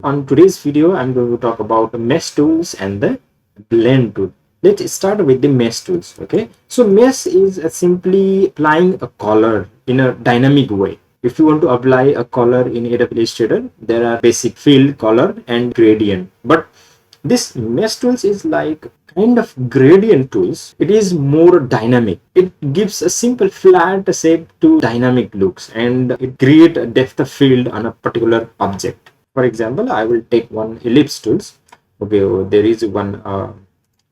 On today's video, I'm going to talk about the mesh tools and the blend tool. Let's start with the mesh tools. Okay, so mesh is simply applying a color in a dynamic way. If you want to apply a color in Adobe Illustrator, there are basic fill, color, and gradient. But this mesh tools is like kind of gradient tools. It is more dynamic. It gives a simple flat shape to dynamic looks, and it create a depth of field on a particular object. For example, I will take one ellipse tools. Okay, there is one I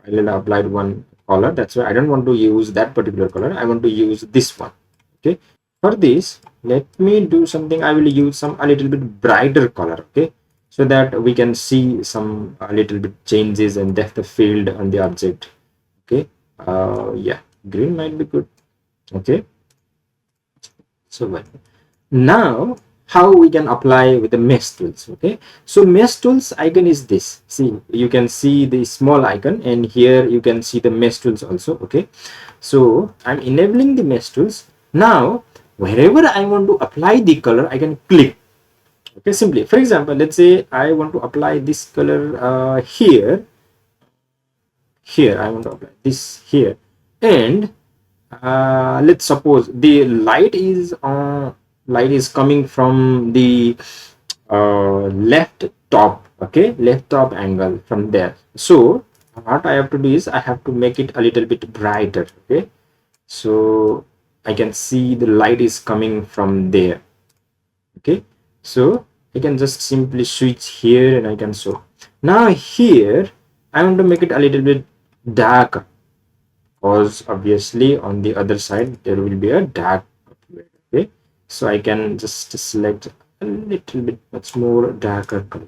will apply one color. That's why I don't want to use that particular color. I want to use this one. Okay, for this, let me do something. I will use some a little bit brighter color. Okay, so that we can see some a little bit changes and depth of field on the object. Okay, yeah, green might be good. Okay, so well, now how we can apply with the mesh tools. Okay, so mesh tools icon is this. See, you can see the small icon, and here you can see the mesh tools also. Okay, so I'm enabling the mesh tools. Now wherever I want to apply the color, I can click. Okay, simply, for example, let's say I want to apply this color here I want to apply this here, and let's suppose the light is coming from the left top. Okay, left top angle from there. So what I have to do is I have to make it a little bit brighter. Okay, so I can see the light is coming from there. Okay, so I can just simply switch here and I can show. Now here I want to make it a little bit darker, because obviously on the other side there will be a dark. Okay, so I can just select a little bit much more darker color.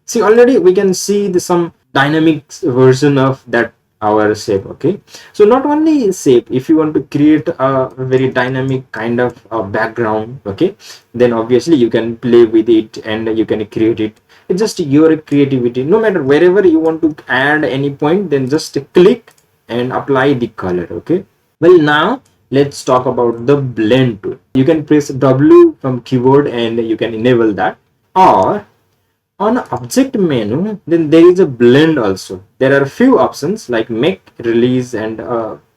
See, already we can see some dynamic version of that our shape. Okay, so not only shape, if you want to create a very dynamic kind of background, okay, then obviously you can play with it and you can create it. It's just your creativity. No matter wherever you want to add any point, then just click and apply the color. Okay, well, now let's talk about the blend tool. You can press W from keyboard and you can enable that, or on object menu, then there is a blend also. There are a few options like make, release, and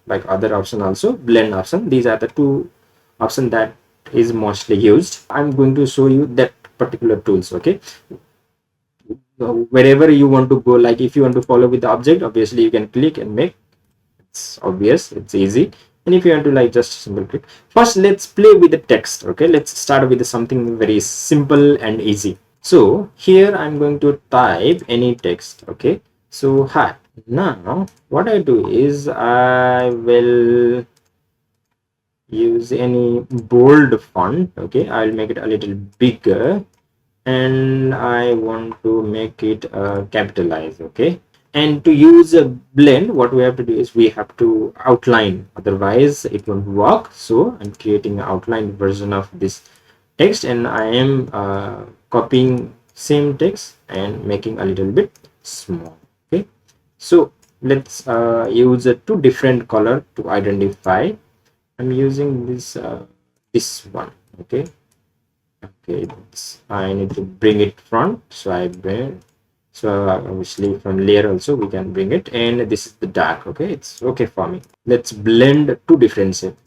like other option also, blend option. These are the two options that is mostly used. I'm going to show you that particular tools. Okay, wherever you want to go, like if you want to follow with the object, obviously you can click and make. It's obvious, it's easy. And if you want to like just simple click. First, let's play with the text. Okay, let's start with something very simple and easy. So here I'm going to type any text. Okay, so hi. Now what I do is I will use any bold font. Okay, I'll make it a little bigger, and I want to make it capitalized. Okay, and to use a blend, what we have to do is we have to outline, otherwise it won't work. So I'm creating an outline version of this text, and I am copying same text and making a little bit small. Okay, so let's use two different color to identify. I'm using this one. Okay, I need to bring it front, so I bring. So obviously from layer also we can bring it, and this is the dark. Okay, it's okay for me. Let's blend two different shape.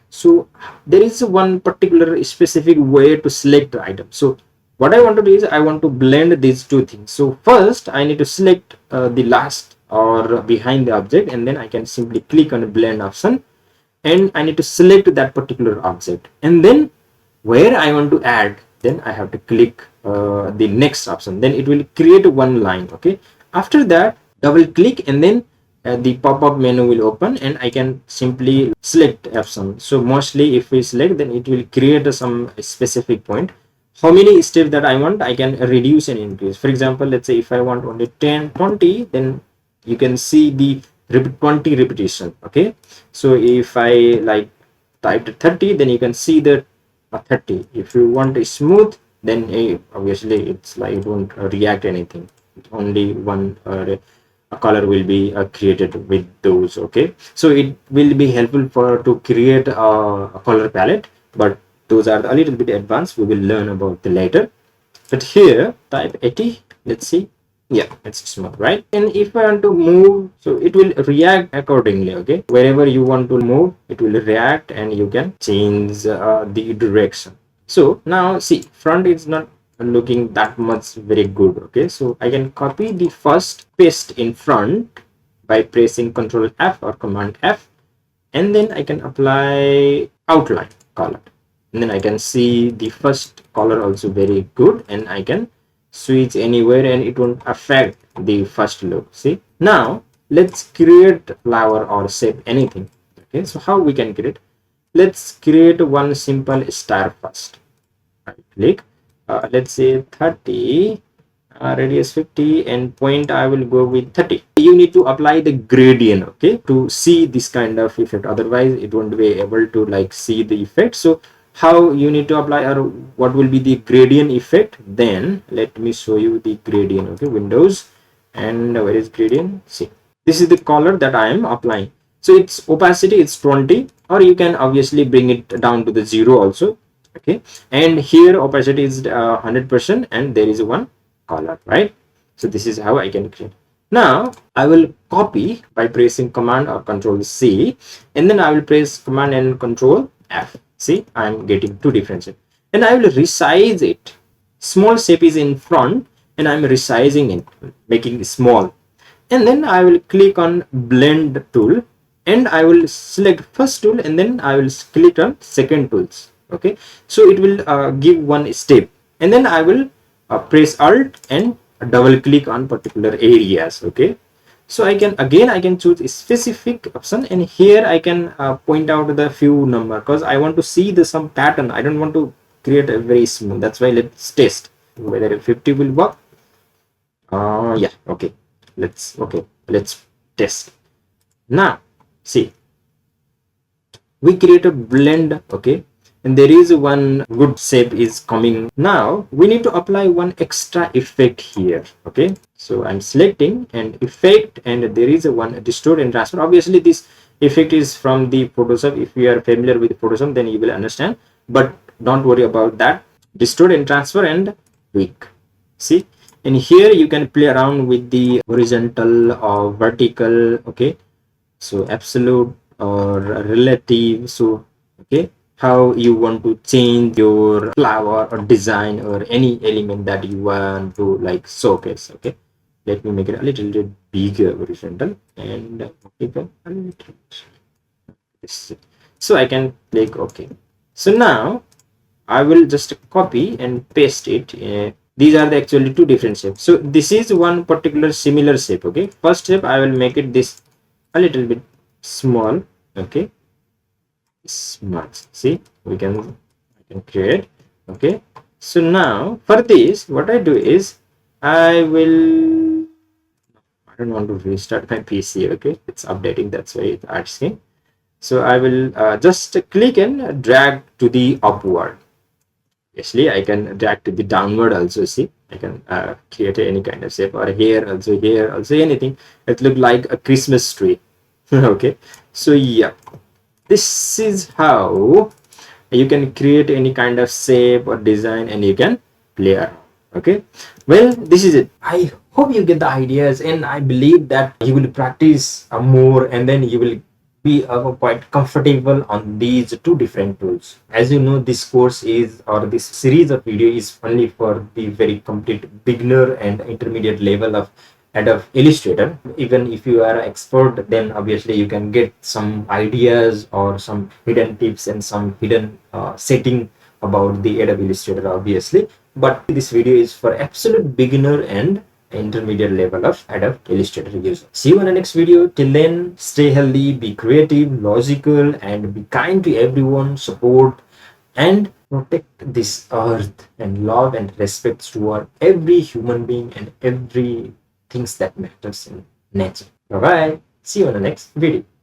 So there is one particular specific way to select the item. So what I want to do is I want to blend these two things. So first I need to select the last or behind the object, and then I can simply click on the blend option, and I need to select that particular object, and then where I want to add, then I have to click the next option, then it will create one line. Okay, after that double click, and then the pop-up menu will open, and I can simply select option. So mostly if we select, then it will create some specific point. How many steps that I want, I can reduce and increase. For example, let's say if I want only 10, 20, then you can see the 20 repetition. Okay, so if I like typed 30, then you can see the 30. If you want a smooth, then obviously it's like it won't react anything. Only one a color will be created with those. Okay, so it will be helpful for to create a color palette, but those are a little bit advanced. We will learn about the later. But here type 80, let's see. Yeah, it's smooth, right? And if I want to move, so it will react accordingly. Okay, wherever you want to move, it will react and you can change the direction. So now see, front is not looking that much very good. Okay, so I can copy the first, paste in front by pressing Ctrl F or Command F, and then I can apply outline color, and then I can see the first color also very good, and I can switch anywhere and it won't affect the first look. See, now let's create flower or shape, anything. Okay, so how we can create? Let's create one simple star first. Right click, let's say 30, radius 50, and point I will go with 30. You need to apply the gradient, okay, to see this kind of effect, otherwise it won't be able to like see the effect. So how you need to apply, or what will be the gradient effect? Then let me show you the gradient. Okay, Windows, and where is gradient? See, this is the color that I am applying. So its opacity is 20, or you can obviously bring it down to the 0 also. Okay, and here opacity is 100%, and there is one color, right? So this is how I can create. Now I will copy by pressing Command or Control C, and then I will press Command and Control F. See, I am getting two different shapes, and I will resize it. Small shape is in front, and I am resizing it, making it small. And then I will click on Blend tool, and I will select first tool, and then I will click on second tools. Okay, so it will give one step, and then I will press Alt and double click on particular areas. Okay, so I can choose a specific option, and here I can point out the few number, because I want to see the some pattern. I don't want to create a very smooth. That's why let's test whether 50 will work. Yeah, okay, let's test. Now see, we create a blend. Okay, and there is one good shape is coming. Now we need to apply one extra effect here. Okay, so I'm selecting an effect, and there is a one distort and transfer. Obviously this effect is from the Photoshop. If you are familiar with Photoshop, then you will understand, but don't worry about that. Distort and transfer and tweak. See, and here you can play around with the horizontal or vertical. Okay, so absolute or relative. So okay, how you want to change your flower or design or any element that you want to like showcase. Okay, let me make it a little bit bigger horizontal and vertical a little bit. So I can click OK. So now I will just copy and paste it. These are the actually two different shapes. So this is one particular similar shape. Okay, first shape I will make it this a little bit small. Okay, smart. See, I can create. Okay, so now for this what I do is I don't want to restart my PC. Okay, it's updating, that's why it's asking. So I will just click and drag to the upward. Actually I can drag to the downward also. See, I can create any kind of shape, or here also anything. It look like a Christmas tree. Okay, so yeah, this is how you can create any kind of shape or design, and you can play around. Okay, well, this is it. I hope you get the ideas, and I believe that you will practice more, and then you will be quite comfortable on these two different tools. As you know, this course is, or this series of video is only for the very complete beginner and intermediate level of Adobe Illustrator. Even if you are an expert, then obviously you can get some ideas or some hidden tips and some hidden setting about the Adobe Illustrator, obviously. But this video is for absolute beginner and intermediate level of Adobe Illustrator user. See you in the next video. Till then, stay healthy, be creative, logical, and be kind to everyone. Support and protect this earth, and love and respect toward every human being and every things that matters in nature. Bye bye. See you in the next video.